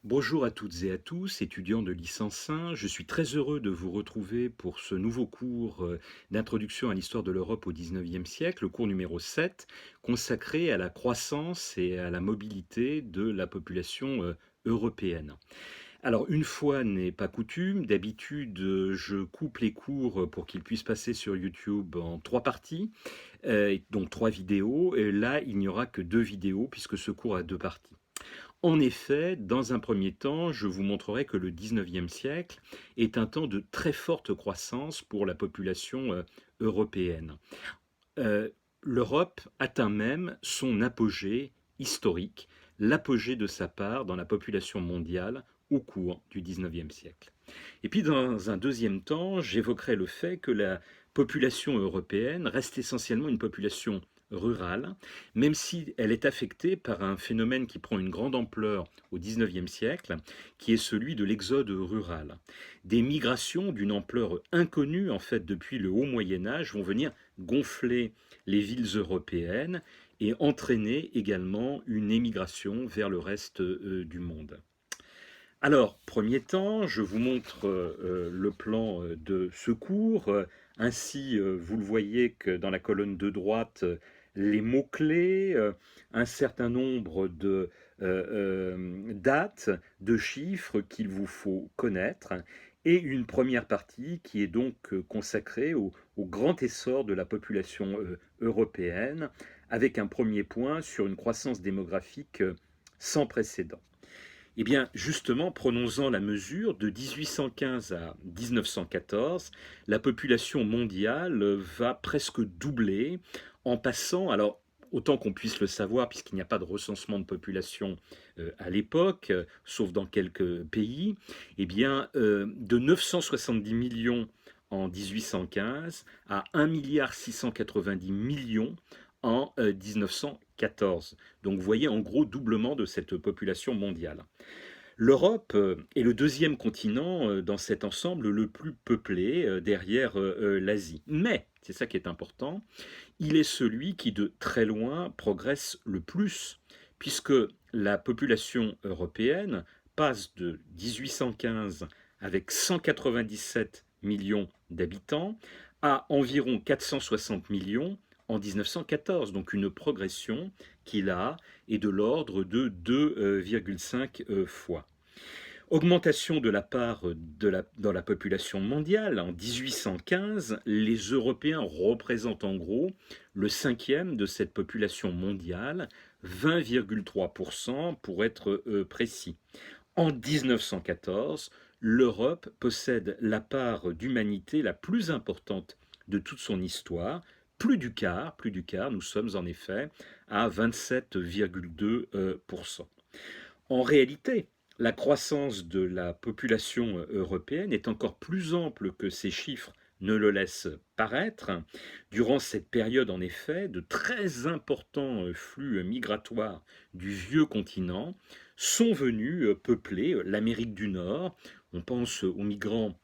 Bonjour à toutes et à tous, étudiants de licence 1. Je suis très heureux de vous retrouver pour ce nouveau cours d'introduction à l'histoire de l'Europe au XIXe siècle, le cours numéro 7, consacré à la croissance et à la mobilité de la population européenne. Alors, une fois n'est pas coutume, d'habitude, je coupe les cours pour qu'ils puissent passer sur YouTube en trois parties, donc trois vidéos. Et là, il n'y aura que deux vidéos puisque ce cours a deux parties. En effet, dans un premier temps, je vous montrerai que le XIXe siècle est un temps de très forte croissance pour la population européenne. Euh, L'Europe atteint même son apogée historique, l'apogée de sa part dans la population mondiale au cours du XIXe siècle. Et puis dans un deuxième temps, j'évoquerai le fait que la population européenne reste essentiellement une population rurale, même si elle est affectée par un phénomène qui prend une grande ampleur au XIXe siècle, qui est celui de l'exode rural. Des migrations d'une ampleur inconnue, en fait, depuis le haut Moyen Âge, vont venir gonfler les villes européennes et entraîner également une émigration vers le reste du monde. Alors, premier temps, je vous montre le plan de secours. Ainsi, vous le voyez que dans la colonne de droite, les mots-clés, un certain nombre de dates, de chiffres qu'il vous faut connaître, et une première partie qui est donc consacrée au grand essor de la population européenne, avec un premier point sur une croissance démographique sans précédent. Eh bien, justement, prenons-en la mesure, de 1815 à 1914, la population mondiale va presque doubler en passant, alors autant qu'on puisse le savoir, puisqu'il n'y a pas de recensement de population à l'époque, sauf dans quelques pays, eh bien, de 970 millions en 1815 à 1,690 milliard en 1914. Donc vous voyez en gros doublement de cette population mondiale. L'Europe est le deuxième continent dans cet ensemble le plus peuplé derrière l'Asie. Mais, c'est ça qui est important, il est celui qui de très loin progresse le plus, puisque la population européenne passe de 1815 avec 197 millions d'habitants à environ 460 millions en 1914, donc une progression qui là est de l'ordre de 2,5 fois. Augmentation de la part dans la population mondiale. En 1815, les Européens représentent en gros le cinquième de cette population mondiale, 20,3% pour être précis. En 1914, l'Europe possède la part d'humanité la plus importante de toute son histoire, plus du quart, nous sommes en effet à 27,2%. En réalité, la croissance de la population européenne est encore plus ample que ces chiffres ne le laissent paraître. Durant cette période, en effet, de très importants flux migratoires du vieux continent sont venus peupler l'Amérique du Nord. On pense aux migrants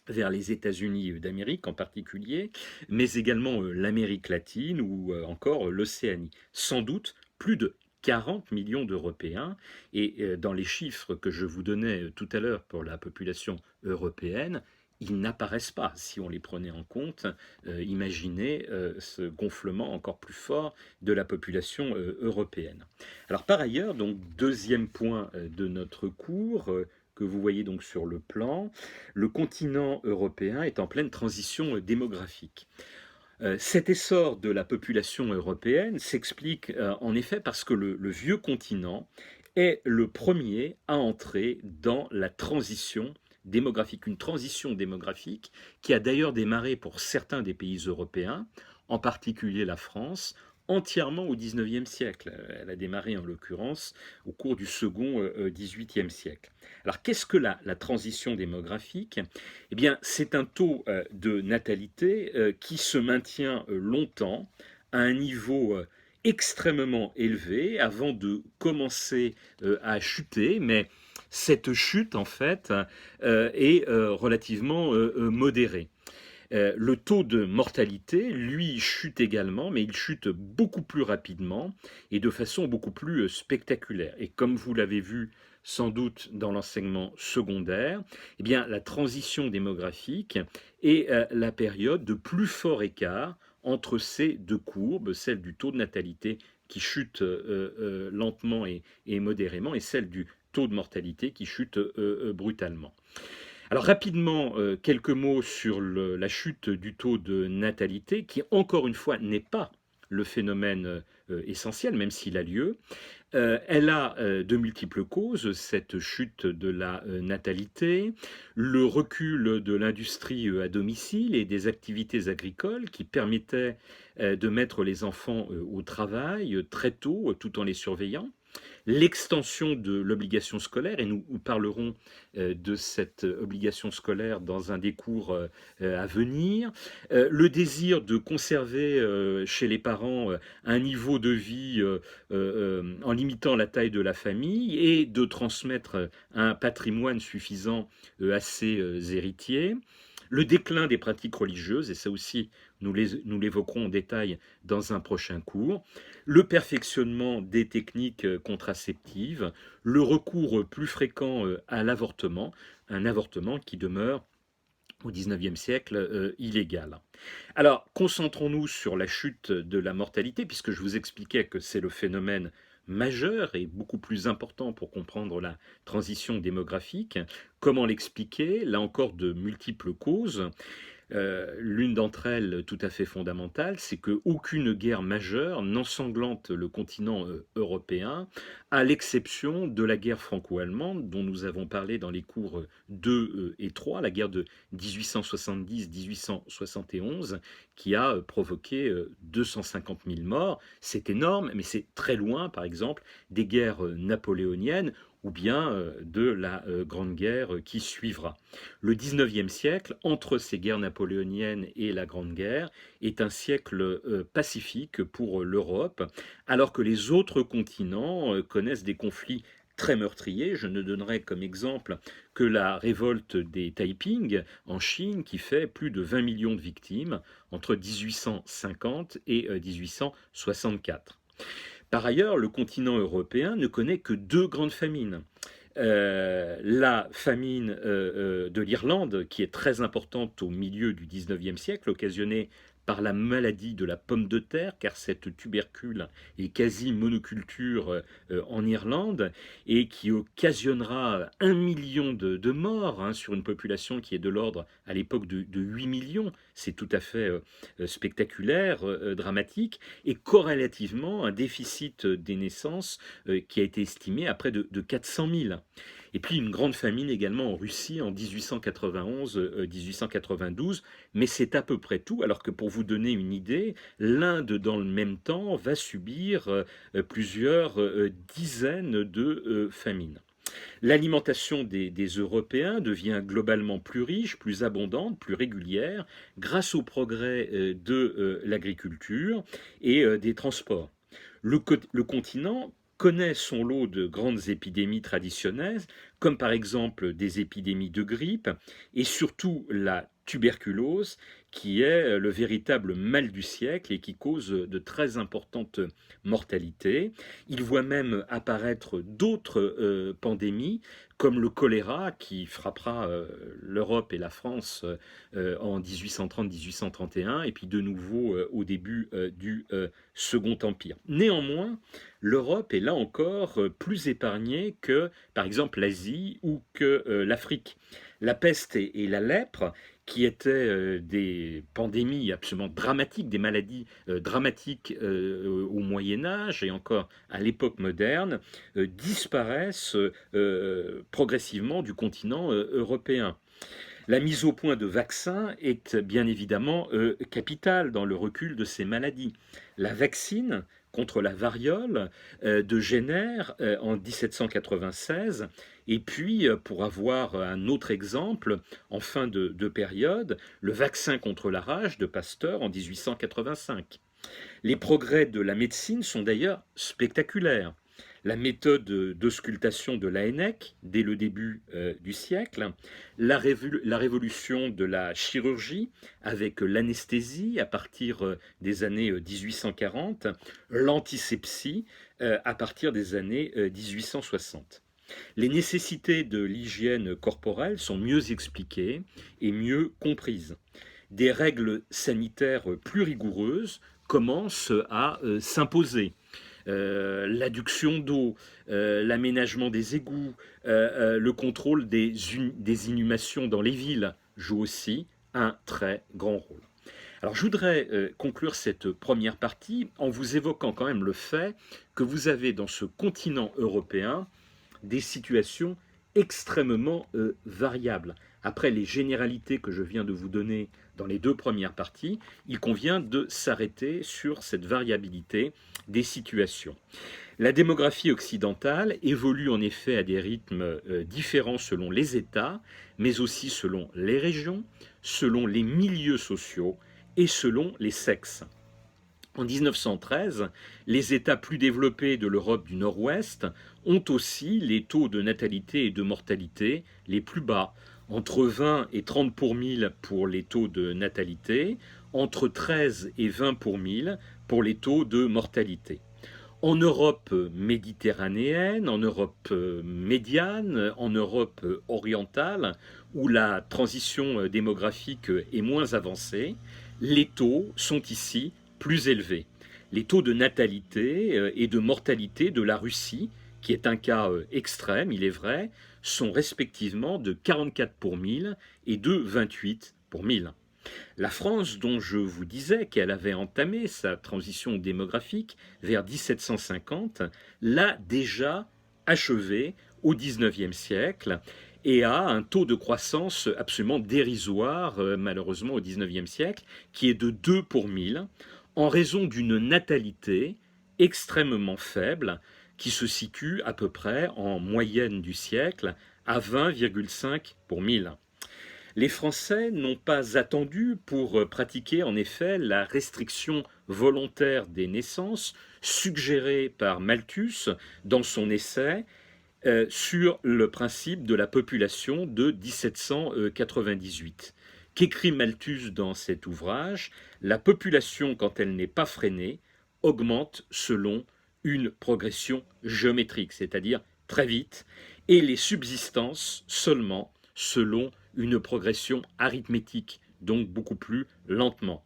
vers les États-Unis d'Amérique en particulier, mais également l'Amérique latine ou encore l'Océanie. Sans doute plus de 40 millions d'Européens, et dans les chiffres que je vous donnais tout à l'heure pour la population européenne, ils n'apparaissent pas si on les prenait en compte. Imaginez ce gonflement encore plus fort de la population européenne. Alors par ailleurs, donc deuxième point de notre cours, que vous voyez donc sur le plan, le continent européen est en pleine transition démographique. Cet essor de la population européenne s'explique en effet parce que le vieux continent est le premier à entrer dans la transition démographique, une transition démographique qui a d'ailleurs démarré pour certains des pays européens, en particulier la France, entièrement au XIXe siècle. Elle a démarré en l'occurrence au cours du second XVIIIe siècle. Alors qu'est-ce que la transition démographique? Eh bien, c'est un taux de natalité qui se maintient longtemps à un niveau extrêmement élevé avant de commencer à chuter, mais cette chute, en fait, est relativement modérée. Le taux de mortalité, lui, chute également, mais il chute beaucoup plus rapidement et de façon beaucoup plus spectaculaire. Et comme vous l'avez vu sans doute dans l'enseignement secondaire, eh bien, la transition démographique est la période de plus fort écart entre ces deux courbes, celle du taux de natalité qui chute lentement et modérément, et celle du taux de mortalité qui chute brutalement. Alors rapidement, quelques mots sur la chute du taux de natalité, qui encore une fois n'est pas le phénomène essentiel, même s'il a lieu. Elle a de multiples causes, cette chute de la natalité, le recul de l'industrie à domicile et des activités agricoles qui permettaient de mettre les enfants au travail très tôt, tout en les surveillant, l'extension de l'obligation scolaire, et nous parlerons de cette obligation scolaire dans un des cours à venir, le désir de conserver chez les parents un niveau de vie en limitant la taille de la famille et de transmettre un patrimoine suffisant à ses héritiers. Le déclin des pratiques religieuses, et ça aussi nous l'évoquerons en détail dans un prochain cours, le perfectionnement des techniques contraceptives, le recours plus fréquent à l'avortement, un avortement qui demeure au XIXe siècle illégal. Alors, concentrons-nous sur la chute de la mortalité, puisque je vous expliquais que c'est le phénomène majeur et beaucoup plus important pour comprendre la transition démographique. Comment l'expliquer? Là encore, de multiples causes. L'une d'entre elles, tout à fait fondamentale, c'est qu'aucune guerre majeure n'ensanglante le continent européen, à l'exception de la guerre franco-allemande, dont nous avons parlé dans les cours 2 et 3, la guerre de 1870-1871, qui a provoqué 250 000 morts. C'est énorme, mais c'est très loin, par exemple, des guerres napoléoniennes, ou bien de la Grande Guerre qui suivra. Le XIXe siècle, entre ces guerres napoléoniennes et la Grande Guerre, est un siècle pacifique pour l'Europe, alors que les autres continents connaissent des conflits très meurtriers. Je ne donnerai comme exemple que la révolte des Taiping en Chine, qui fait plus de 20 millions de victimes entre 1850 et 1864. Par ailleurs, le continent européen ne connaît que deux grandes famines. La famine de l'Irlande, qui est très importante au milieu du XIXe siècle, occasionnée par la maladie de la pomme de terre, car cette tubercule est quasi monoculture en Irlande, et qui occasionnera 1 million de morts sur une population qui est de l'ordre à l'époque de 8 millions. C'est tout à fait spectaculaire, dramatique, et corrélativement un déficit des naissances qui a été estimé à près de 400 000. Et puis une grande famine également en Russie en 1891-1892, mais c'est à peu près tout, alors que pour vous donner une idée, l'Inde dans le même temps va subir plusieurs dizaines de famines. L'alimentation des Européens devient globalement plus riche, plus abondante, plus régulière, grâce au progrès de l'agriculture et des transports. Le continent connaît son lot de grandes épidémies traditionnelles, comme par exemple des épidémies de grippe, et surtout la tuberculose, qui est le véritable mal du siècle et qui cause de très importantes mortalités. Il voit même apparaître d'autres pandémies, comme le choléra, qui frappera l'Europe et la France en 1830-1831, et puis de nouveau au début du Second Empire. Néanmoins, l'Europe est là encore plus épargnée que, par exemple, l'Asie ou que l'Afrique. La peste et la lèpre, qui étaient des pandémies absolument dramatiques, des maladies dramatiques au Moyen Âge et encore à l'époque moderne, disparaissent progressivement du continent européen. La mise au point de vaccins est bien évidemment capitale dans le recul de ces maladies. La vaccine contre la variole de Jenner en 1796, et puis, pour avoir un autre exemple, en fin de période, le vaccin contre la rage de Pasteur en 1885. Les progrès de la médecine sont d'ailleurs spectaculaires. La méthode d'auscultation de Laennec, dès le début du siècle, la révolution de la chirurgie avec l'anesthésie à partir des années 1840, l'antisepsie à partir des années 1860. Les nécessités de l'hygiène corporelle sont mieux expliquées et mieux comprises. Des règles sanitaires plus rigoureuses commencent à s'imposer. L'adduction d'eau, l'aménagement des égouts, le contrôle des inhumations dans les villes joue aussi un très grand rôle. Alors je voudrais conclure cette première partie en vous évoquant quand même le fait que vous avez dans ce continent européen des situations extrêmement variables. Après les généralités que je viens de vous donner dans les deux premières parties, il convient de s'arrêter sur cette variabilité des situations. La démographie occidentale évolue en effet à des rythmes différents selon les États, mais aussi selon les régions, selon les milieux sociaux et selon les sexes. En 1913, les États plus développés de l'Europe du Nord-Ouest ont aussi les taux de natalité et de mortalité les plus bas, entre 20 et 30 pour 1000 pour les taux de natalité, entre 13 et 20 pour 1000 pour les taux de mortalité. En Europe méditerranéenne, en Europe médiane, en Europe orientale, où la transition démographique est moins avancée, les taux sont ici plus élevés. Les taux de natalité et de mortalité de la Russie, qui est un cas extrême, il est vrai, sont respectivement de 44 pour 1000 et de 28 pour 1000. La France, dont je vous disais qu'elle avait entamé sa transition démographique vers 1750, l'a déjà achevée au XIXe siècle et a un taux de croissance absolument dérisoire, malheureusement au XIXe siècle, qui est de 2 pour 1000, en raison d'une natalité extrêmement faible, qui se situe à peu près en moyenne du siècle à 20,5 pour 1000. Les Français n'ont pas attendu pour pratiquer en effet la restriction volontaire des naissances suggérée par Malthus dans son essai sur le principe de la population de 1798. Qu'écrit Malthus dans cet ouvrage? La population, quand elle n'est pas freinée, augmente selon une progression géométrique, c'est-à-dire très vite, et les subsistances seulement selon une progression arithmétique, donc beaucoup plus lentement.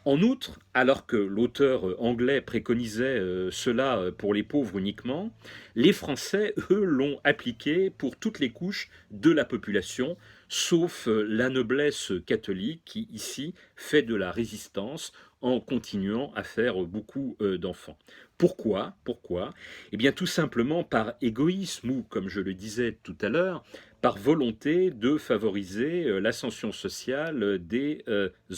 En outre, alors que l'auteur anglais préconisait cela pour les pauvres uniquement, les Français, eux, l'ont appliqué pour toutes les couches de la population, sauf la noblesse catholique qui, ici, fait de la résistance en continuant à faire beaucoup d'enfants. Pourquoi? Pourquoi? Eh bien, tout simplement par égoïsme ou, comme je le disais tout à l'heure, par volonté de favoriser l'ascension sociale des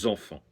enfants.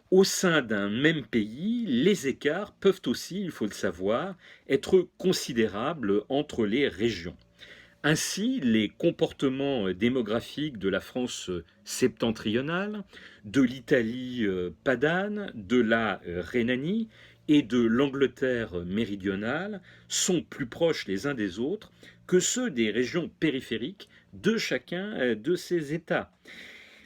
Au sein d'un même pays, les écarts peuvent aussi, il faut le savoir, être considérables entre les régions. Ainsi, les comportements démographiques de la France septentrionale, de l'Italie padane, de la Rhénanie et de l'Angleterre méridionale sont plus proches les uns des autres que ceux des régions périphériques de chacun de ces États.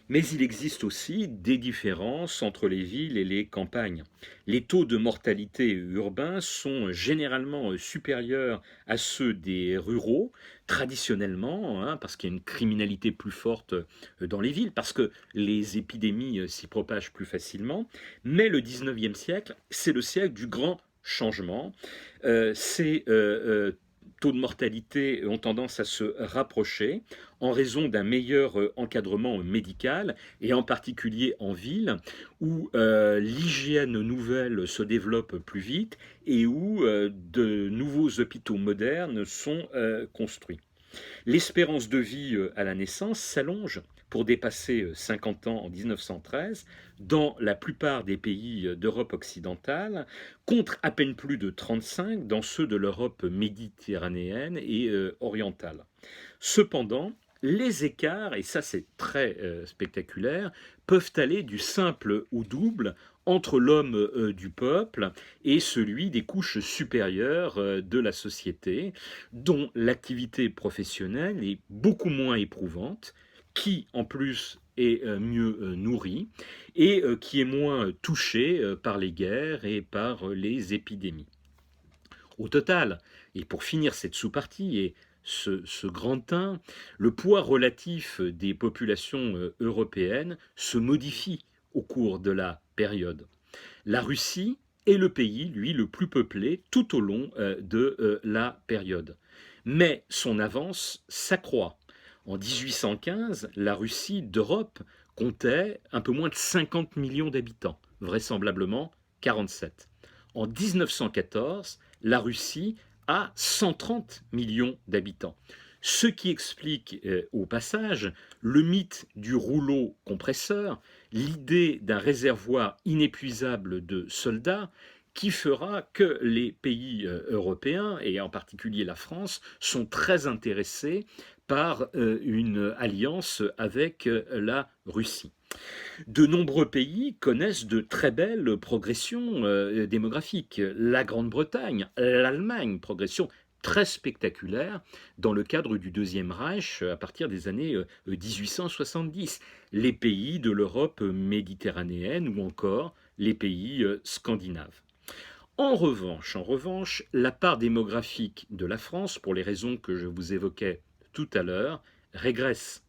Mais il existe aussi des différences entre les villes et les campagnes. Les taux de mortalité urbains sont généralement supérieurs à ceux des ruraux, traditionnellement, hein, parce qu'il y a une criminalité plus forte dans les villes, parce que les épidémies s'y propagent plus facilement. Mais le 19e siècle, c'est le siècle du grand changement. Ces taux de mortalité ont tendance à se rapprocher en raison d'un meilleur encadrement médical, et en particulier en ville, où l'hygiène nouvelle se développe plus vite et où de nouveaux hôpitaux modernes sont construits. L'espérance de vie à la naissance s'allonge pour dépasser 50 ans en 1913 dans la plupart des pays d'Europe occidentale, contre à peine plus de 35 dans ceux de l'Europe méditerranéenne et orientale. Cependant, les écarts, et ça c'est très spectaculaire, peuvent aller du simple au double entre l'homme du peuple et celui des couches supérieures de la société, dont l'activité professionnelle est beaucoup moins éprouvante, qui en plus est mieux nourrie et qui est moins touchée par les guerres et par les épidémies. Au total, et pour finir cette sous-partie, et ce grand 1, le poids relatif des populations européennes se modifie au cours de la période. La Russie est le pays, lui, le plus peuplé tout au long de la période. Mais son avance s'accroît. En 1815, la Russie d'Europe comptait un peu moins de 50 millions d'habitants, vraisemblablement 47. En 1914, la Russie a 130 millions d'habitants. Ce qui explique au passage le mythe du rouleau compresseur, l'idée d'un réservoir inépuisable de soldats qui fera que les pays européens, et en particulier la France, sont très intéressés par une alliance avec la Russie. De nombreux pays connaissent de très belles progressions démographiques. La Grande-Bretagne, l'Allemagne, progression très spectaculaire dans le cadre du Deuxième Reich à partir des années 1870. Les pays de l'Europe méditerranéenne ou encore les pays scandinaves. En revanche, la part démographique de la France, pour les raisons que je vous évoquais tout à l'heure, régresse.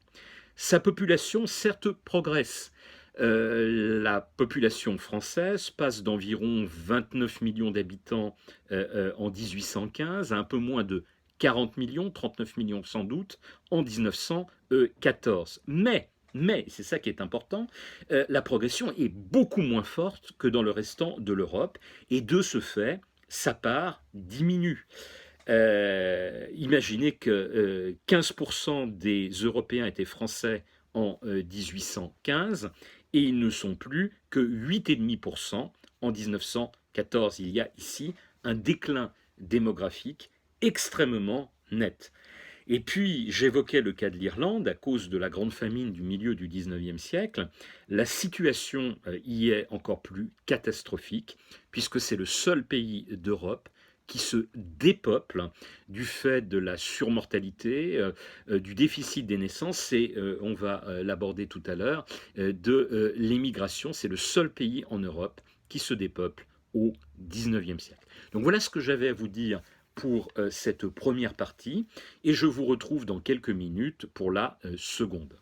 Sa population, certes, progresse. La population française passe d'environ 29 millions d'habitants en 1815 à un peu moins de 40 millions, 39 millions sans doute, en 1914. Mais, c'est ça qui est important, la progression est beaucoup moins forte que dans le restant de l'Europe, et de ce fait, sa part diminue. Imaginez que 15% des Européens étaient français en 1815 et ils ne sont plus que 8,5% en 1914. Il y a ici un déclin démographique extrêmement net. Et puis, j'évoquais le cas de l'Irlande, à cause de la grande famine du milieu du 19e siècle. La situation y est encore plus catastrophique, puisque c'est le seul pays d'Europe qui se dépeuple du fait de la surmortalité, du déficit des naissances et, on va l'aborder tout à l'heure, de l'émigration. C'est le seul pays en Europe qui se dépeuple au 19e siècle. Donc voilà ce que j'avais à vous dire pour cette première partie et je vous retrouve dans quelques minutes pour la seconde.